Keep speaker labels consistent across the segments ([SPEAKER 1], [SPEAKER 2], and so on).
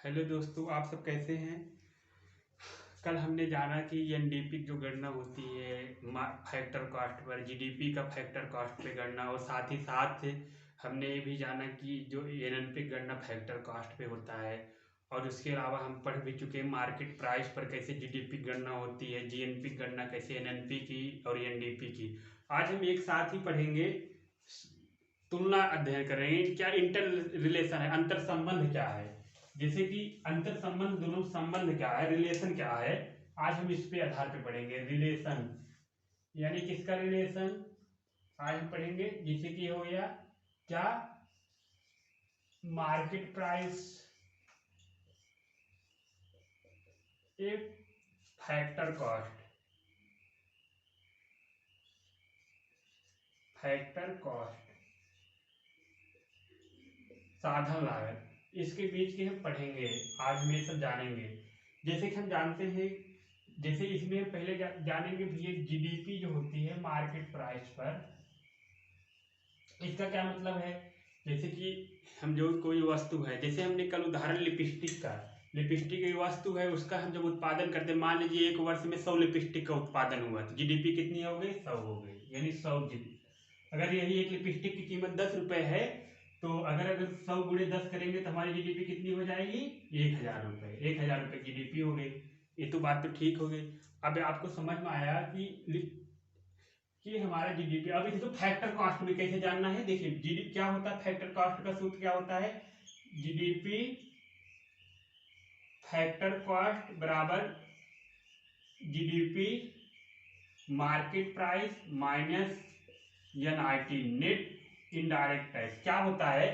[SPEAKER 1] Hello दोस्तों, आप सब कैसे हैं। कल हमने जाना कि एनडीपी जो गणना होती है फैक्टर कॉस्ट पर, जीडीपी का फैक्टर कॉस्ट पे गणना, और साथ ही साथ हमने ये भी जाना कि जो एनएनपी गणना फैक्टर कॉस्ट पे होता है। और उसके अलावा हम पढ़ भी चुके हैं मार्केट प्राइस पर कैसे जीडीपी गणना होती है, जीएनपी गणना कैसे एनएनपी की और एनडीपी की। आज हम एक साथ ही पढ़ेंगे, तुलना अध्ययन करेंगे क्या इंटर रिलेशन है, अंतर संबंध क्या है। जैसे कि अंतर संबंध, दोनों संबंध क्या है, रिलेशन क्या है, आज हम इस पे आधार पे पढ़ेंगे। रिलेशन यानी किसका रिलेशन आज हम पढ़ेंगे। जैसे कि हो गया क्या, मार्केट प्राइस एक फैक्टर कॉस्ट, फैक्टर कॉस्ट साधन लागत, इसके बीच के हम पढ़ेंगे। आज हम ये सब जानेंगे। जैसे कि हम जानते हैं, जैसे इसमें हम पहले जानेंगे भी, ये जीडीपी जो होती है मार्केट प्राइस पर, इसका क्या मतलब है। जैसे कि हम जो कोई वस्तु है, जैसे हमने कल उदाहरण लिपस्टिक का, लिपस्टिक एक वस्तु है, उसका हम जब उत्पादन करते हैं, मान लीजिए एक वर्ष में 100 लिपस्टिक का उत्पादन हुआ, तो जीडीपी कितनी हो गई, 100 हो गई, यानी 100 जीडी। अगर यही एक लिपस्टिक की कीमत 10 रुपए है, तो अगर अगर 100 गुणे 10 करेंगे तो हमारी जीडीपी कितनी हो जाएगी, 1000 रुपए। 1000 रुपए जीडीपी हो गई। ये तो बात तो ठीक हो गई। अब आपको समझ में आया कि हमारा जीडीपी। अब इसको फैक्टर कॉस्ट में कैसे जानना है, देखिए जीडीपी क्या होता है, फैक्टर कॉस्ट का सूत्र क्या होता है, जीडीपी फैक्टर कॉस्ट बराबर GDP market price minus NIT net indirect tax. क्या होता है,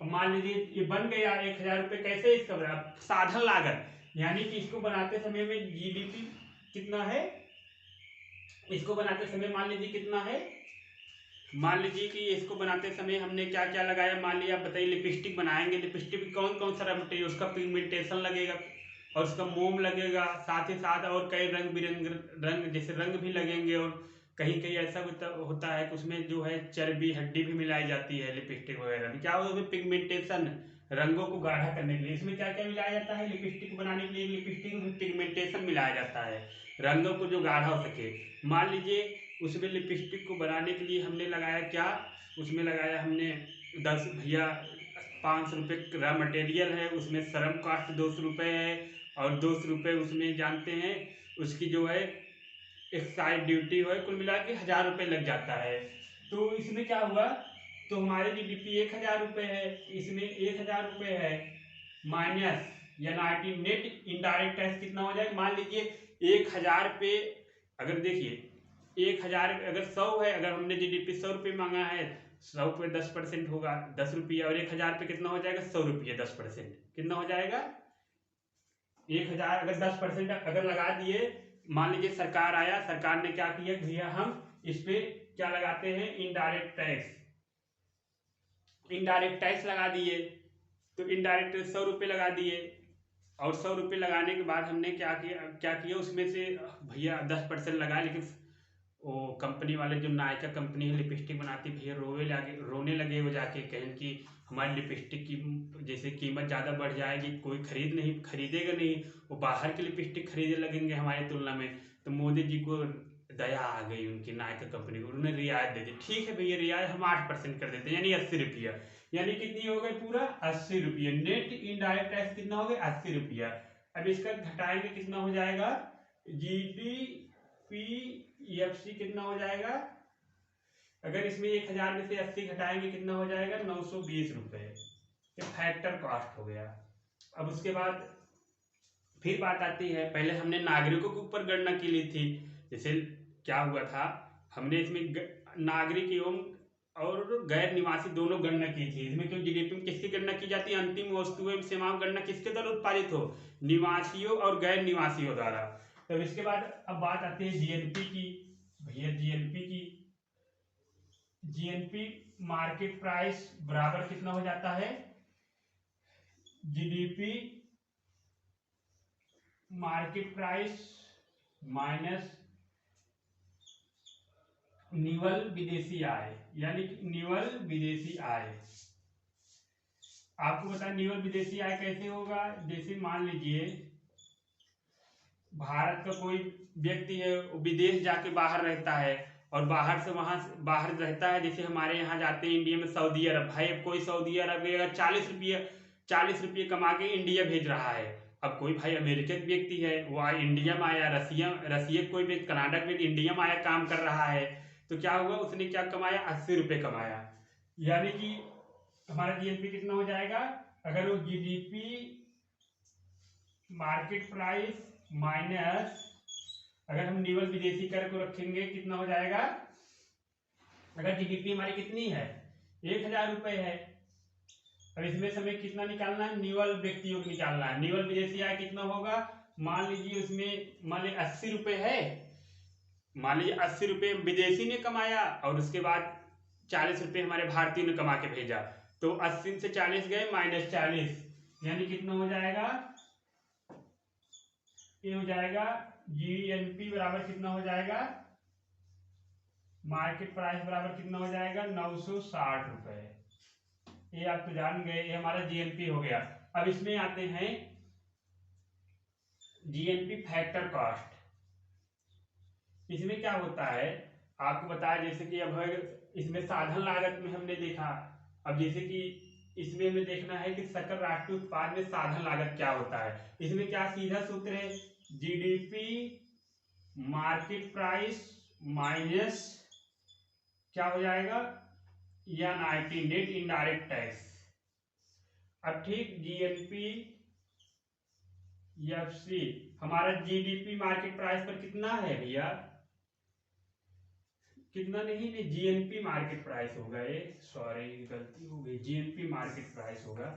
[SPEAKER 1] मान लीजिए ये बन गया 1000 रुपए, कैसे इसका बना, साधन लागत, यानी कि इसको बनाते समय में जीडीपी कितना है, इसको बनाते समय मान लीजिए कितना है, मान लीजिए कि इसको बनाते समय हमने क्या क्या लगाया। मान लीजिए आप बताइए, लिपस्टिक बनाएंगे, लिपस्टिक में कौन कौन सा मटेरियल, उसका पिगमेंटेशन लगेगा और उसका मोम लगेगा, साथ ही साथ और कई रंग बिरंग रंग, जैसे रंग भी लगेंगे। और कहीं कहीं ऐसा होता है कि उसमें जो है चर्बी हड्डी भी मिलाई जाती है लिपस्टिक वगैरह में। क्या होता है उसमें पिगमेंटेशन, रंगों को गाढ़ा करने के लिए इसमें क्या क्या मिलाया जाता है, लिपस्टिक बनाने के लिए लिपस्टिक में पिगमेंटेशन मिलाया जाता है, रंगों को जो गाढ़ा हो सके। मान लीजिए उसमें लिपस्टिक को बनाने के लिए हमने लगाया क्या, उसमें लगाया हमने 10 भैया 500 रुपये रॉ मटेरियल है, उसमें श्रम कास्ट 200 रुपये है, और 200 रुपये उसमें जानते हैं उसकी जो है एक्साइज ड्यूटी है, कुल मिला के 1000 रुपये लग जाता है। तो इसमें क्या हुआ, तो हमारे जीडीपी 1000 रुपये है, इसमें 1000 रुपये है, minus NRT net indirect tax कितना हो जाएगा। मान लीजिए 1000 पे, अगर देखिए 1000 अगर 100 है, अगर हमने जीडीपी 100 रुपये मांगा है, 100 पे 10% होगा 10 रुपया, और 1000 पे कितना हो जाएगा, 100 रुपये 10% कितना हो जाएगा 1000। अगर 10% अगर लगा दिए, मान लीजिए सरकार आया, सरकार ने क्या किया भैया, हम इस पे क्या लगाते हैं, इनडायरेक्ट टैक्स, इनडायरेक्ट टैक्स लगा दिए। तो इनडायरेक्ट 100 रुपये लगा दिए, और 100 रुपये लगाने के बाद हमने क्या किया उसमें से भैया 10% लगाए। लेकिन वो कंपनी वाले, जो नायका कंपनी है लिपस्टिक बनाती, भैया रोने लगे वो जाके, कहें कि हमारी लिपस्टिक की जैसे कीमत ज़्यादा बढ़ जाएगी, कोई खरीदेगा नहीं, वो बाहर की लिपस्टिक खरीदने लगेंगे हमारी तुलना में। तो मोदी जी को दया आ गई उनकी, नायका कंपनी को, उन्होंने रियायत दे दी। ठीक है भैया, रियायत हम 8% कर देते हैं, यानी 80 रुपया, यानी कितनी हो गई पूरा 80 रुपये। नेट इनडायरेक्ट टैक्स कितना हो गया, 80 रुपया। अब इसका घटाएंगे कितना हो जाएगा, जीडीपी ईएफसी कितना हो जाएगा, अगर इसमें 1000 में से 80 घटाएंगे कितना हो जाएगा, 920 रुपये। ये फैक्टर कॉस्ट हो गया। अब उसके बाद फिर बात आती है, पहले हमने नागरिकों के ऊपर गणना की ली थी। जैसे क्या हुआ था, हमने इसमें नागरिक एवं और गैर निवासी दोनों गणना की थी। इसमें क्यों, जीडीपी में किसकी गणना की जाती है, अंतिम वस्तु एवं सेवाओं गणना किसके द्वारा उत्पादित हो, निवासियों और गैर निवासियों द्वारा। तब इसके बाद अब बात आती है जीएनपी की। भैया जीएनपी मार्केट प्राइस बराबर कितना हो जाता है, जीडीपी मार्केट प्राइस माइनस निवल विदेशी आय, यानी कि निवल विदेशी आय। आपको पता है निवल विदेशी आय कैसे होगा। जैसे मान लीजिए भारत का कोई व्यक्ति है, विदेश जाके बाहर रहता है और बाहर से वहां बाहर रहता है, जैसे हमारे यहाँ जाते हैं इंडिया में सऊदी अरब। भाई अब कोई सऊदी अरब में अगर 40 रुपये कमा के इंडिया भेज रहा है। अब कोई भाई अमेरिकन व्यक्ति है, वो इंडिया में आया, रसिया कोई व्यक्ति, कनाडा का व्यक्ति इंडिया में आया काम कर रहा है, तो क्या हुआ, उसने क्या कमाया, 80 रुपये कमाया। यानी कि हमारा जीएनपी कितना हो जाएगा, अगर वो जीडीपी मार्केट प्राइस माइनस, अगर हम निवल विदेशी कर को रखेंगे कितना हो जाएगा। अगर जीडीपी हमारी कितनी है, 1000 रुपये है। अब इसमें से हमें कितना निकालना है, निवल व्यक्तियों को निकालना है। निवल विदेशी आय कितना होगा, मान लीजिए उसमें मान लीजिए 80 रुपये है, मान लीजिए 80 रुपये विदेशी ने कमाया और उसके बाद 40 रुपये हमारे भारतीय ने कमा के भेजा, तो 80 से 40 गए -40, यानी कितना हो जाएगा, ये हो जाएगा जीएनपी बराबर कितना हो जाएगा, मार्केट प्राइस बराबर कितना हो जाएगा, 960 रुपये। ये आप तो जान गए, ये हमारा जीएनपी हो गया। अब इसमें आते हैं जीएनपी फैक्टर कॉस्ट। इसमें क्या होता है आपको बताया, जैसे कि अब इसमें साधन लागत में हमने देखा। अब जैसे कि इसमें हमें देखना है कि सकल राष्ट्रीय उत्पाद में साधन लागत क्या होता है। इसमें क्या सीधा सूत्र है, जीडीपी मार्केट प्राइस माइनस क्या हो जाएगा, एनआईटी नेट इनडायरेक्ट टैक्स। अब ठीक जीएनपी एफसी हमारा जीडीपी मार्केट प्राइस पर कितना है भैया, कितना नहीं नहीं जीएनपी मार्केट प्राइस होगा, ये सॉरी गलती हो गई, जीएनपी मार्केट प्राइस होगा,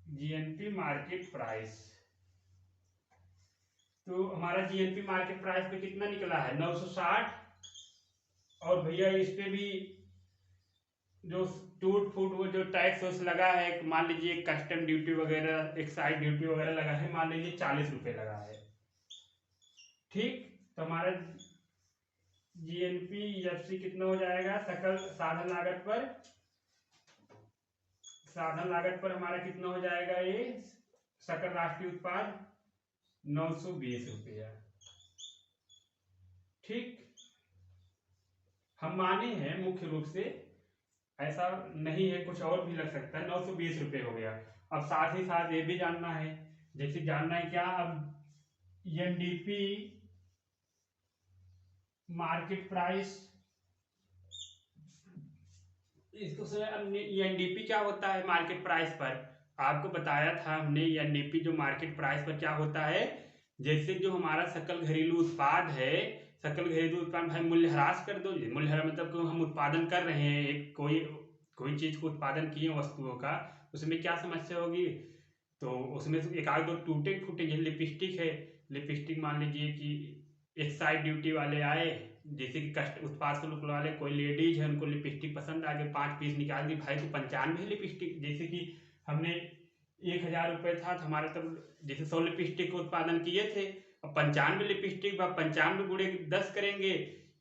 [SPEAKER 1] जीएनपी मार्केट प्राइस। तो हमारा जीएनपी मार्केट प्राइस पे कितना निकला है, 960। और भैया इस पे भी जो टूट फूट वो जो टैक्स लगा है, मान लीजिए कस्टम ड्यूटी वगैरह, एक्साइज ड्यूटी वगैरह लगा है, मान लीजिए 40 रुपये लगा है। ठीक, तो हमारा जीएनपी एफसी कितना हो जाएगा, सकल साधन लागत पर हमारा कितना हो जाएगा, ये सकल राष्ट्रीय उत्पाद 920 रुपया। ठीक, हम माने हैं मुख्य रूप से, ऐसा नहीं है, कुछ और भी लग सकता है, 920 रुपये हो गया। अब साथ ही साथ ये भी जानना है, जैसे जानना है क्या, अब एनडीपी मार्केट प्राइस, इसको एनडीपी क्या होता है मार्केट प्राइस पर, आपको बताया था हमने। एनडीपी जो मार्केट प्राइस पर क्या होता है, जैसे जो हमारा सकल घरेलू उत्पाद है, सकल घरेलू उत्पाद भाई मूल्यह्रास कर दो। मूल्यह्रास मतलब हम उत्पादन कर रहे हैं, एक कोई चीज को उत्पादन किए वस्तुओं का, उसमें क्या समस्या होगी, तो उसमें एक आध दो टूटे फूटे, जैसे लिपस्टिक है, लिपस्टिक मान लीजिए कि एक्साइज ड्यूटी वाले आए, जैसे कि कस्ट उत्पाद शुल्क वाले, कोई लेडीज है उनको लिपस्टिक पसंद आ गई, 5 पीस निकाल दी, भाई तो 95 लिपस्टिक, जैसे कि हमने 1000 रुपये था तो हमारे तब जैसे 100 लिपस्टिक का उत्पादन किए थे, अब 95 लिपस्टिक, 95 गुणे 10 करेंगे,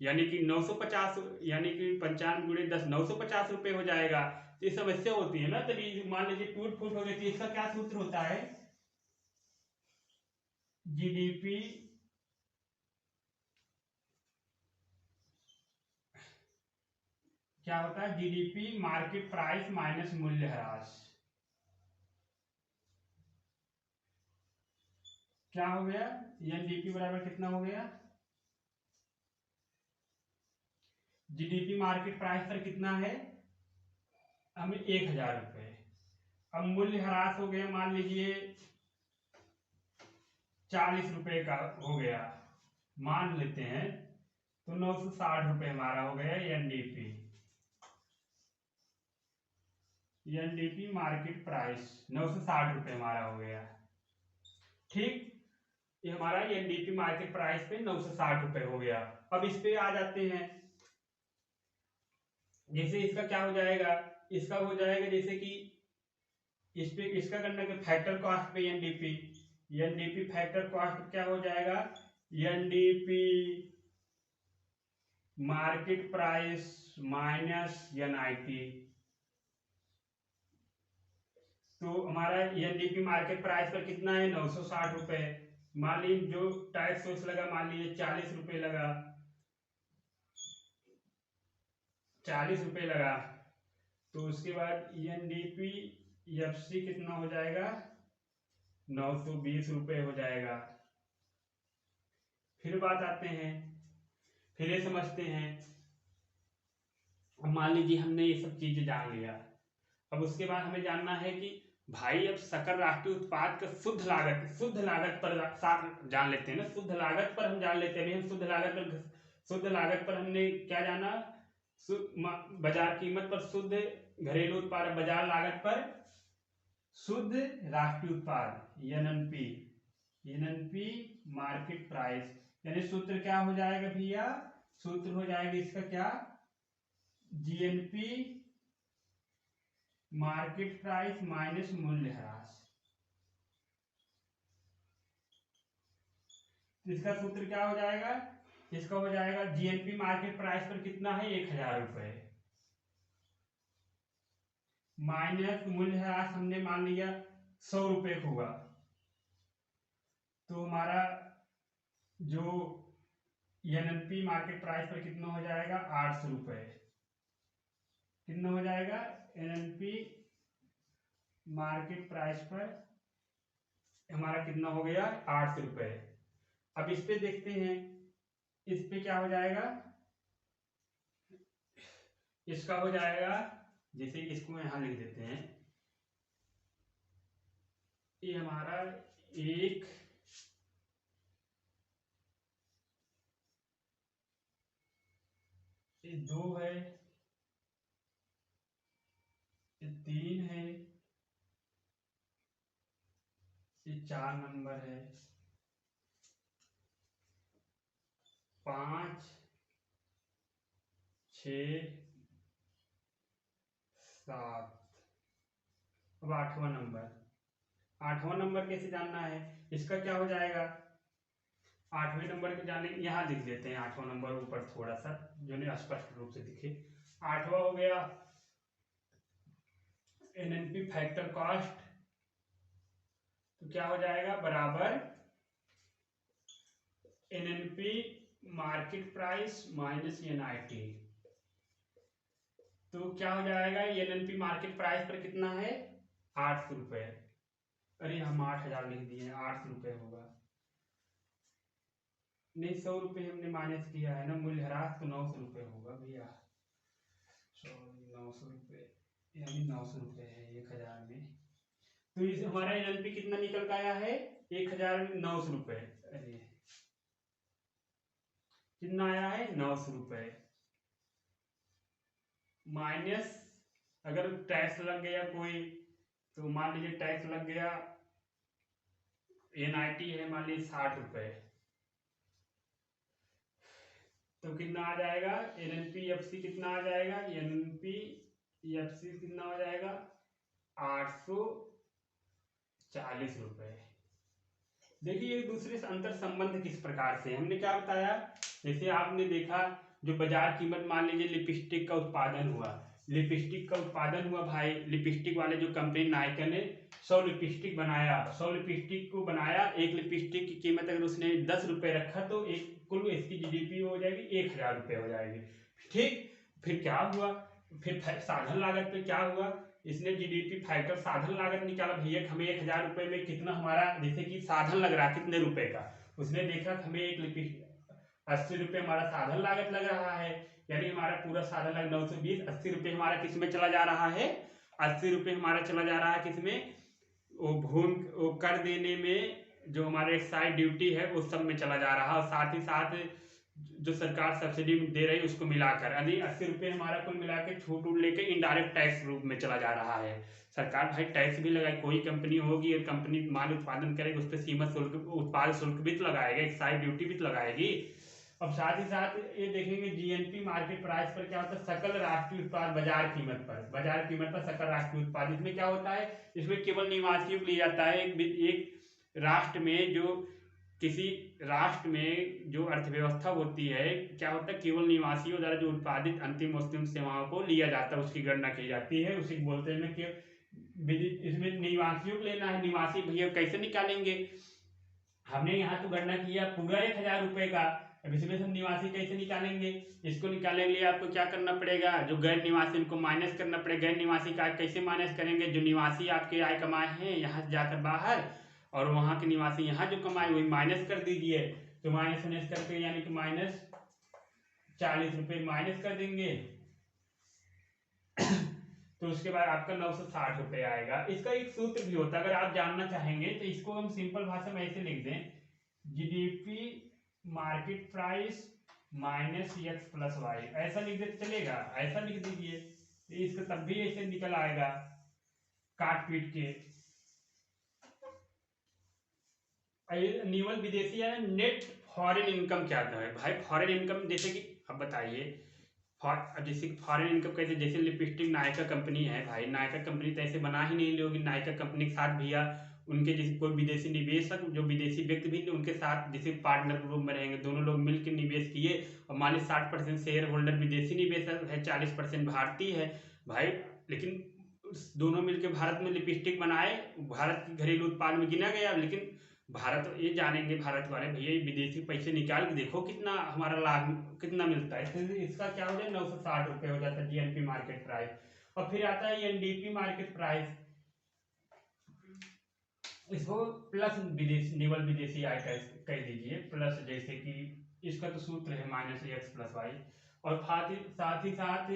[SPEAKER 1] यानी कि 950, यानी कि 95 गुणे 10 950 रुपये हो जाएगा। तो ये समस्या होती है ना, तभी मान लीजिए टूट फूट हो गई, तो इसका क्या सूत्र होता है, जीडीपी क्या होता है, जीडीपी मार्केट प्राइस माइनस मूल्यह्रास। क्या हो गया, एनडीपी बराबर कितना हो गया, जीडीपी मार्केट प्राइस पर कितना है, हमें 1000 रुपये। अब मूल्यह्रास हो गया, मान लीजिए 40 रुपये का हो गया, मान लेते हैं, तो 960 रुपये हमारा हो गया एनडीपी, एनडीपी मार्केट प्राइस 960 रुपये हमारा हो गया। ठीक, ये हमारा एनडीपी मार्केट प्राइस पे 960 रुपये हो गया। अब इस पे आ जाते हैं, जैसे इसका क्या हो जाएगा, इसका हो जाएगा जैसे कि इस पे इसका करना कि फैक्टर कॉस्ट पे एनडीपी फैक्टर कॉस्ट क्या हो जाएगा, NDP market price minus NIT, तो हमारा एनडीपी मार्केट प्राइस पर कितना है 960 रुपए। मान लीजिए जो टैक्स वैक्स लगा, मान लीजिए 40 रुपए लगा, 40 रुपए लगा, तो उसके बाद एनडीपी एफसी कितना हो जाएगा 920 रुपए हो जाएगा। फिर बात आते हैं, फिर ये समझते हैं। अब मान लीजिए हमने ये सब चीजें जान लिया, अब उसके बाद हमें जानना है कि भाई अब सकल राष्ट्रीय उत्पाद का शुद्ध लागत पर साथ जान लेते हैं ना। शुद्ध लागत पर हम जान लेते हैं। अभी हम शुद्ध लागत पर हमने क्या जाना, बाजार कीमत पर शुद्ध घरेलू उत्पाद, बाजार लागत पर शुद्ध राष्ट्रीय उत्पाद एनएनपी मार्केट प्राइस, यानी सूत्र क्या हो जाएगा भैया, सूत्र हो जाएगा इसका क्या, जीएनपी मार्केट प्राइस माइनस मूल्यह्रास। इसका सूत्र क्या हो जाएगा, इसका हो जाएगा जीएनपी मार्केट प्राइस पर कितना है 1000 रुपए, माइनस मूल्यह्रास हमने मान लिया 100 रुपए हुआ, तो हमारा जो एनएनपी मार्केट प्राइस पर कितना हो जाएगा 800 रुपए। कितना हो जाएगा एनएनपी मार्केट प्राइस पर हमारा कितना हो गया 800 रुपए। अब इस पे देखते हैं, इस पे क्या हो जाएगा, इसका हो जाएगा, जैसे इसको यहां लिख देते हैं, ये हमारा एक ये 2 है, ये 3 है, ये 4 नंबर है, 5 6 7, अब 8वां नंबर। 8वां नंबर कैसे जानना है, इसका क्या हो जाएगा, 8वें नंबर को जाने यहाँ लिख देते हैं 8वां नंबर ऊपर थोड़ा सा जो नहीं स्पष्ट रूप से दिखे। 8वां हो गया एनएनपी फैक्टर कॉस्ट, तो क्या हो जाएगा बराबर NNP market price minus NIT. तो क्या हो जाएगा, एनएनपी मार्केट प्राइस पर कितना है 800 रुपए, अरे हम 8000 लिख दिए, 800 रुपए होगा, नहीं 100 रुपए हमने माइनस किया है ना, मूल्यह्रास तो 900 रुपए होगा भैया, 900 रुपए, यानी 900 रुपए है 1000 में। तो इस हमारा एनएनपी कितना निकल आया है 1900 रुपए, अरे कितना आया है 900 रुपए, माइनस अगर टैक्स लग गया कोई, तो मान लीजिए टैक्स लग गया, एनआईटी है मान लीजिए 60 रुपए, तो कितना आ जाएगा एनएनपीएफसी कितना आ जाएगा, एनएनपीएफसी कितना हो जाएगा 840 रुपए। देखिए एक दूसरे से अंतर संबंध किस प्रकार से, हमने क्या बताया, जैसे आपने देखा जो बाजार कीमत, मान लीजिए लिपस्टिक का उत्पादन हुआ, भाई लिपस्टिक वाले जो कंपनी नायका ने 100 लिपस्टिक बनाया, 100 लिपस्टिक को बनाया, एक लिपस्टिक की कीमत अगर उसने 10 रुपए रखा तो एक कुल इसकी जीडीपी हो जाएगी 1000 रुपए हो जाएगी, ठीक। फिर क्या हुआ, फिर साधन लागत पे क्या हुआ, इसने जीडीपी फैक्टर साधन लागत निकाला, भैया हमें 1000 रुपए में कितना हमारा, जैसे कि साधन लग रहा है कितने रुपए का, उसने देखा हमें एक लिपस्टिक 80 रुपए हमारा साधन लागत लग रहा है, यानी हमारा पूरा साधन लागत 920, 80 रुपए हमारा किस में चला जा रहा है, 80 रुपए हमारा चला जा रहा है किसमें, वो कर देने में, जो हमारे एक्साइज ड्यूटी है उस सब में चला जा रहा है, और साथ ही साथ जो सरकार सब्सिडी दे रही है उसको मिलाकर, यानी 80 रुपए हमारा कुल मिला के छूट लेके इनडायरेक्ट टैक्स रूप में चला जा रहा है। सरकार भाई टैक्स भी लगाए, कोई कंपनी होगी और कंपनी माल उत्पादन करेगी उस पर सीमा शुल्क, उत्पाद शुल्क भी तो लगाएगा, एक्साइज ड्यूटी भी तो लगाएगी। अब साथ ही साथ ये देखेंगे जीएनपी मार्केट प्राइस पर क्या होता है, सकल राष्ट्रीय उत्पाद बाजार कीमत पर सकल राष्ट्रीय उत्पाद, इसमें क्या होता है, इसमें केवल निवासियों को लिया जाता है, एक राष्ट्र में किसी राष्ट्र में जो अर्थव्यवस्था होती है, क्या होता है केवल निवासियों द्वारा जो उत्पादित अंतिम वस्तु सेवाओं को लिया जाता है, उसकी गणना की जाती है, उसी बोलते हैं कि इसमें निवासियों को लेना है। निवासी भैया कैसे निकालेंगे, हमने यहाँ तो गणना किया पूरा 1000 रुपए का, अब इसमें से हम निवासी कैसे निकालेंगे। इसको निकालने के लिए आपको क्या करना पड़ेगा, जो गैर निवासी उनको माइनस करना पड़ेगा। गैर निवासी का कैसे माइनस करेंगे, जो निवासी आपके आय कमाए हैं यहाँ से जाकर बाहर, और वहाँ के निवासी यहाँ जो कमाए वही माइनस कर दीजिए। तो माइनस करके यानी कि -40 रुपये माइनस कर देंगे तो उसके बाद आपका 960 रुपये आएगा। इसका एक सूत्र भी होता है, अगर आप जानना चाहेंगे तो इसको हम सिंपल भाषा में ऐसे लिख दें, GDP market price minus X plus Y, ऐसा लिख दे चलेगा, ऐसा लिख दीजिए, इसका तब भी ऐसे निकल आएगा काट पीट के। निवल विदेशी है। नेट फॉरेन इनकम क्या होता है भाई, फॉरेन इनकम जैसे कि अब बताइए, जैसे फॉरेन इनकम कैसे, जैसे लिपस्टिक नायका कंपनी है भाई, नायका कंपनी तो ऐसे बना ही नहीं लोगी। नायका कंपनी के साथ भैया उनके जैसे कोई विदेशी निवेशक, जो विदेशी व्यक्ति भी उनके साथ जैसे पार्टनर ग्रुप में रहेंगे, दोनों लोग मिलकर निवेश किए और मान ली 60% शेयर होल्डर विदेशी निवेशक है, 40% भारतीय है भाई, लेकिन दोनों मिलकर भारत में लिपस्टिक बनाए, भारत के घरेलू उत्पाद में गिना गया। लेकिन भारत ये जानेंगे भारत वाले भैया विदेशी पैसे निकाल के देखो कितना हमारा लाभ कितना मिलता है, तो इसका क्या हो जाए 960 रुपये हो जाता है जीएनपी मार्केट प्राइस। और फिर आता है एनडीपी मार्केट प्राइस, इसको प्लस विदेशी निवल विदेशी आय कह दीजिए, प्लस जैसे कि इसका तो सूत्र है -x प्लस वाई, और साथ ही साथ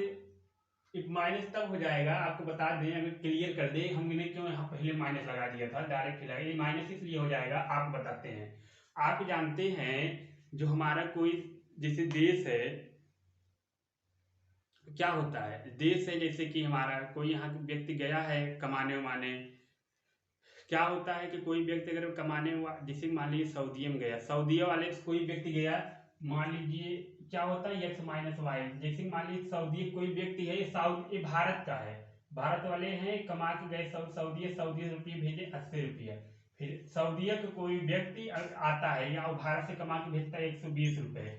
[SPEAKER 1] माइनस तब हो जाएगा, आपको बता दें अगर क्लियर कर दे, हमने क्यों यहाँ पहले माइनस लगा दिया था, डायरेक्ट लगा, ये माइनस इसलिए हो जाएगा, आप बताते हैं। आप जानते हैं जो हमारा कोई जैसे देश है, क्या होता है, देश है जैसे कि हमारा कोई यहाँ व्यक्ति गया है कमाने उमाने, क्या होता है कि कोई व्यक्ति अगर कमाने हुआ, जैसे मान लीजिए सऊदी में गया, सऊदी वाले से कोई व्यक्ति गया, मान लीजिए क्या होता है x माइनस वाई, जैसे मान लीजिए सऊदी कोई व्यक्ति है, ये भारत का है, भारत वाले हैं कमा के गए सऊदी रुपये भेजे 80 रुपये, फिर सऊदी का कोई व्यक्ति आता है या भारत से कमा के भेजता है 120 रुपये,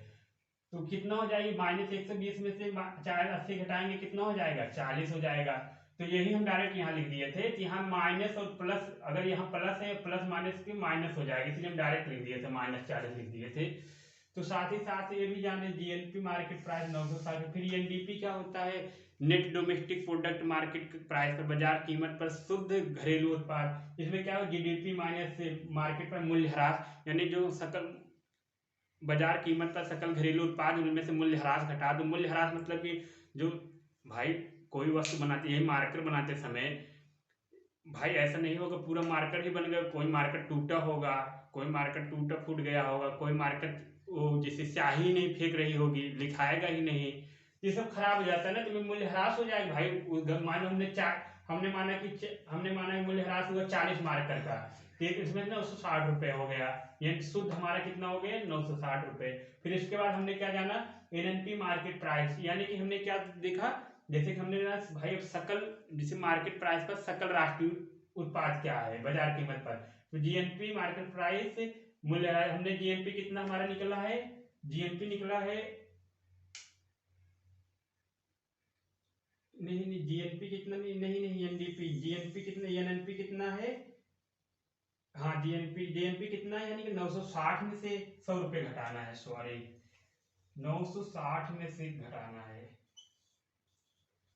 [SPEAKER 1] तो कितना हो जाएगा, -120 में से 80 घटाएंगे कितना हो जाएगा 40 हो जाएगा। तो यही हम डायरेक्ट यहाँ लिख दिए थे कि यहाँ माइनस और प्लस, अगर यहाँ प्लस है प्लस माइनस की माइनस हो जाएगा, इसलिए हम डायरेक्ट लिख दिए थे -40 लिख दिए थे। तो साथ ही साथ ये भी जाने जीएनपी मार्केट प्राइस 960। फिर एनडीपी क्या होता है, net domestic product market price पर, बाजार कीमत पर शुद्ध घरेलू उत्पाद, इसमें क्या हो जीडीपी माइनस मार्केट पर मूल्यह्रास, यानी जो सकल बाजार कीमत पर सकल घरेलू उत्पाद उनमें से मूल्यह्रास घटा दो। मूल्यह्रास मतलब कि जो भाई कोई वस्तु बनाते हैं मार्कर बनाते समय भाई ऐसा नहीं होगा पूरा मार्कर ही बन गया, कोई मार्कर टूटा होगा, कोई मार्कर टूटा फूट गया होगा, कोई मार्कर वो जैसे स्याही नहीं फेंक रही होगी, लिखाएगा ही नहीं, ये सब खराब हो जाता है ना, तो मूल्यह्रास हो जाएगा भाई। मानो हमने माना कि मूल्यह्रास हुआ 40 मार्कर का, तो इसमें 960 रुपये हो गया, ये शुद्ध हमारा कितना हो गया 960 रुपये। फिर इसके बाद हमने क्या जाना, एनएनपी मार्केट प्राइस, यानी कि हमने क्या देखा, जैसे कि हमने भाई सकल जैसे मार्केट प्राइस पर सकल राष्ट्रीय उत्पाद क्या है बाजार कीमत पर, तो जीएनपी मार्केट प्राइस मूल्य, हमने जीएनपी कितना हमारा निकला है, जीएनपी निकला है नहीं जीएनपी कितना नहीं एनडीपी, जीएनपी कितना, एनएनपी कितना है, हाँ जीएनपी कितना है, यानी कि 960 में से 100 रुपये घटाना है, सॉरी 960 में से घटाना है,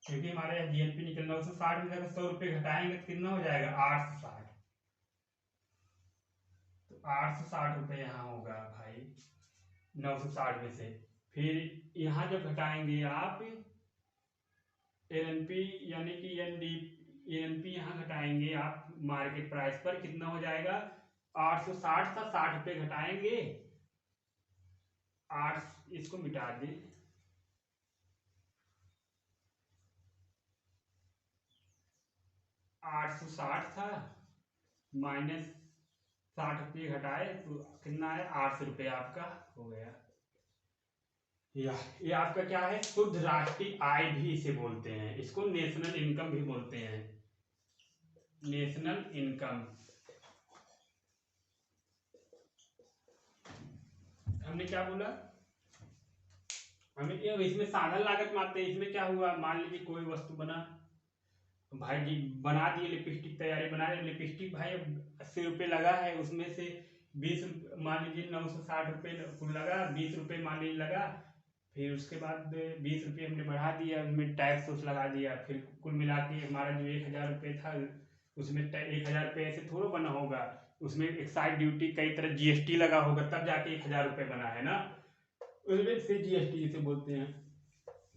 [SPEAKER 1] क्योंकि हमारे यहाँ जीएनपी निकल 960 में से अगर 100 रुपये घटाएंगे तो कितना हो जाएगा 860, तो 860 रुपये यहाँ होगा भाई 960 में से। फिर यहाँ जब घटाएंगे आप एनपी यानी कि एनपी यहाँ घटाएंगे आप मार्केट प्राइस पर, कितना हो जाएगा 860 था, 60 रुपये घटाएंगे 8, इसको मिटा दें, 860 था माइनस 60 रुपये घटाए तो कितना है 800 रुपये आपका हो गया। ये आपका क्या है शुद्ध राष्ट्रीय आय भी इसे बोलते हैं, इसको नेशनल इनकम भी बोलते हैं, नेशनल इनकम। हमने क्या बोला, हमें इसमें साधन लागत मानते हैं, इसमें क्या हुआ मान लीजिए कोई वस्तु बना, भाई जी बना दिए लिपस्टिक, तैयारी बना रहे लिपस्टिक भाई, अब 80 रुपये लगा है, उसमें से 20 मान लीजिए 960 रुपये कुल लगा, 20 रुपये मान लीजिए लगा, फिर उसके बाद 20 रुपये हमने बढ़ा दिया, उसमें टैक्स उस लगा दिया, फिर कुल मिला के हमारा जो 1000 रुपये था उसमें 1000 रुपये ऐसे थोड़ा बना होगा, उसमें एक्साइज ड्यूटी कई तरह जीएसटी लगा होगा, तब जाके 1000 रुपये बना है ना, उसमें से जीएसटी जिसे बोलते हैं।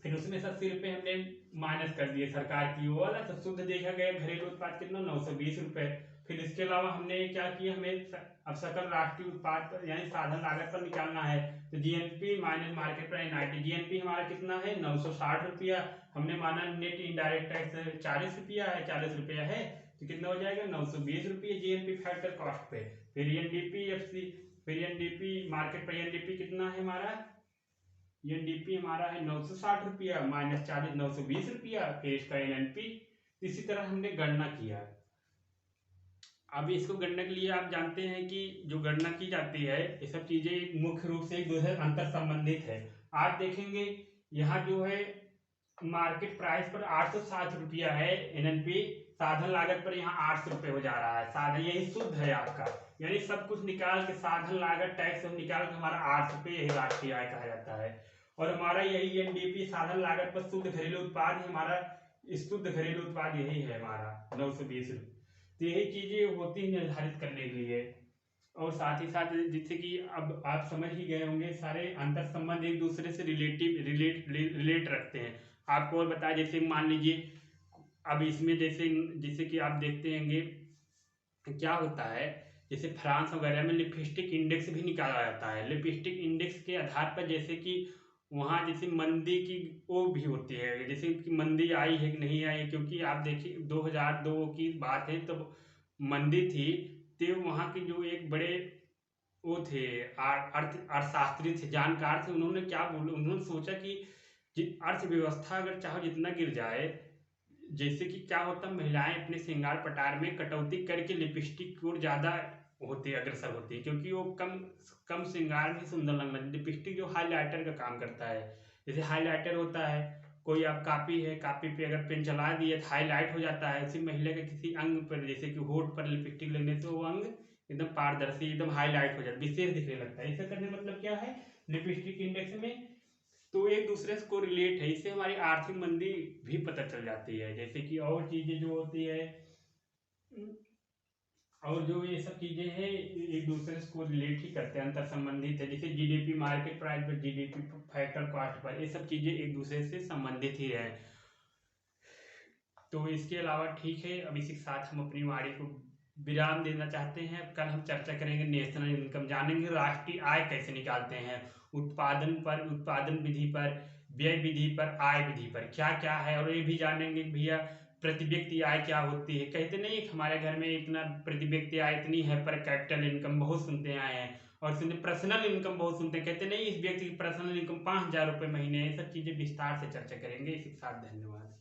[SPEAKER 1] फिर उसमें 80 रुपये हमने माइनस कर दिए सरकार की वो वाला, तो शुद्ध देखा गया घरेलू उत्पाद कितना 920 रुपये। फिर इसके अलावा हमने क्या किया, हमें अब सकल राष्ट्रीय उत्पाद पर यानी साधन लागत पर निकालना है, तो GNP minus market price 90, GNP हमारा कितना है 960 रुपया, हमने माना नेट इनडायरेक्ट टैक्स 40 रुपया है, 40 रुपया है, तो कितना हो जाएगा 920 रुपये जीएनपी फैक्टर कॉस्ट पे। फिर एनडीपी फिर एनडीपी मार्केट पर एनडीपी कितना है हमारा, एनडीपी हमारा है 960 रुपया माइनस 40 920 रुपया, फिर इसका एनएनपी। इसी तरह हमने गणना किया। अब इसको गणना के लिए आप जानते हैं कि जो गणना की जाती है ये सब चीजें मुख्य रूप से एक दूसरे से अंतर संबंधित है। आप देखेंगे यहाँ जो है मार्केट प्राइस पर 860 रुपया है एनएनपी, साधन लागत पर यहाँ 800 रुपये हो जा रहा है, साधन यही शुद्ध है आपका, यानी सब कुछ निकाल के साधन लागत टैक्स सब निकाल के हमारा 800 रुपये यही राष्ट्रीय आय कहा जाता है। और हमारा यही एनडीपी साधन लागत पर शुद्ध घरेलू उत्पाद ही हमारा, शुद्ध घरेलू उत्पाद यही है हमारा 920 रुपये। तो यही चीजें होती है निर्धारित करने के लिए। और साथ ही साथ जिससे कि अब आप समझ ही गए होंगे सारे अंतर संबंध एक दूसरे से रिलेट रखते हैं। आपको और बताया, जैसे मान लीजिए अब इसमें जैसे जैसे कि आप देखते होंगे क्या होता है, जैसे फ्रांस वगैरह में लिपस्टिक इंडेक्स भी निकाला जाता है, लिपस्टिक इंडेक्स के आधार पर जैसे कि वहाँ जैसे मंदी की वो भी होती है, जैसे कि मंदी आई है कि नहीं आई, क्योंकि आप देखिए 2002 की बात है, तब मंदी थी, तो वहाँ के जो एक बड़े वो थे अर्थशास्त्री थे, जानकार थे, उन्होंने क्या बोला, उन्होंने सोचा कि अर्थव्यवस्था अगर चाहो जितना गिर जाए, जैसे कि क्या होता महिलाएं अपने श्रृंगार पटार में कटौती करके लिपस्टिक की ओर ज्यादा होती है, अग्रसर होती है, क्योंकि वो कम कम श्रृंगार में सुंदर लगना। लिपस्टिक जो हाईलाइटर का काम करता है, जैसे हाईलाइटर होता है, कोई आप कापी है, कापी पे अगर पेन चला दिए तो हाईलाइट हो जाता है, उसी महिला के किसी अंग पर जैसे कि होठ पर लिपस्टिक लगने से वो अंग एकदम पारदर्शी एकदम हाईलाइट हो जाता है, विशेष दिखने लगता है। ऐसा करने मतलब क्या है, लिपस्टिक इंडेक्स में तो एक दूसरे से को रिलेट है, इससे हमारी आर्थिक मंदी भी पता चल जाती है। जैसे कि और चीजें जो होती है, और जो ये सब चीजें हैं एक दूसरे से को रिलेट ही करते हैं, अंतर संबंधित है। जैसे जीडीपी मार्केट प्राइस पर, जीडीपी फैक्टर कॉस्ट पर, ये सब चीजें एक दूसरे से संबंधित ही है। तो इसके अलावा ठीक है, अब इसी के साथ हम अपनी वाणी को विराम देना चाहते हैं। कल हम चर्चा करेंगे नेशनल इनकम, जानेंगे राष्ट्रीय आय कैसे निकालते हैं, उत्पादन पर, उत्पादन विधि पर, व्यय विधि पर, आय विधि पर क्या क्या है, और ये भी जानेंगे भैया प्रति व्यक्ति आय क्या होती है। कहते नहीं हमारे घर में इतना प्रति व्यक्ति आय इतनी है, पर कैपिटल इनकम बहुत सुनते आए हैं, और सुनते पर्सनल इनकम बहुत सुनते हैं, कहते नहीं इस व्यक्ति की पर्सनल इनकम 5000 रुपये महीने। ये सब चीजें विस्तार से चर्चा करेंगे। इसी के साथ धन्यवाद।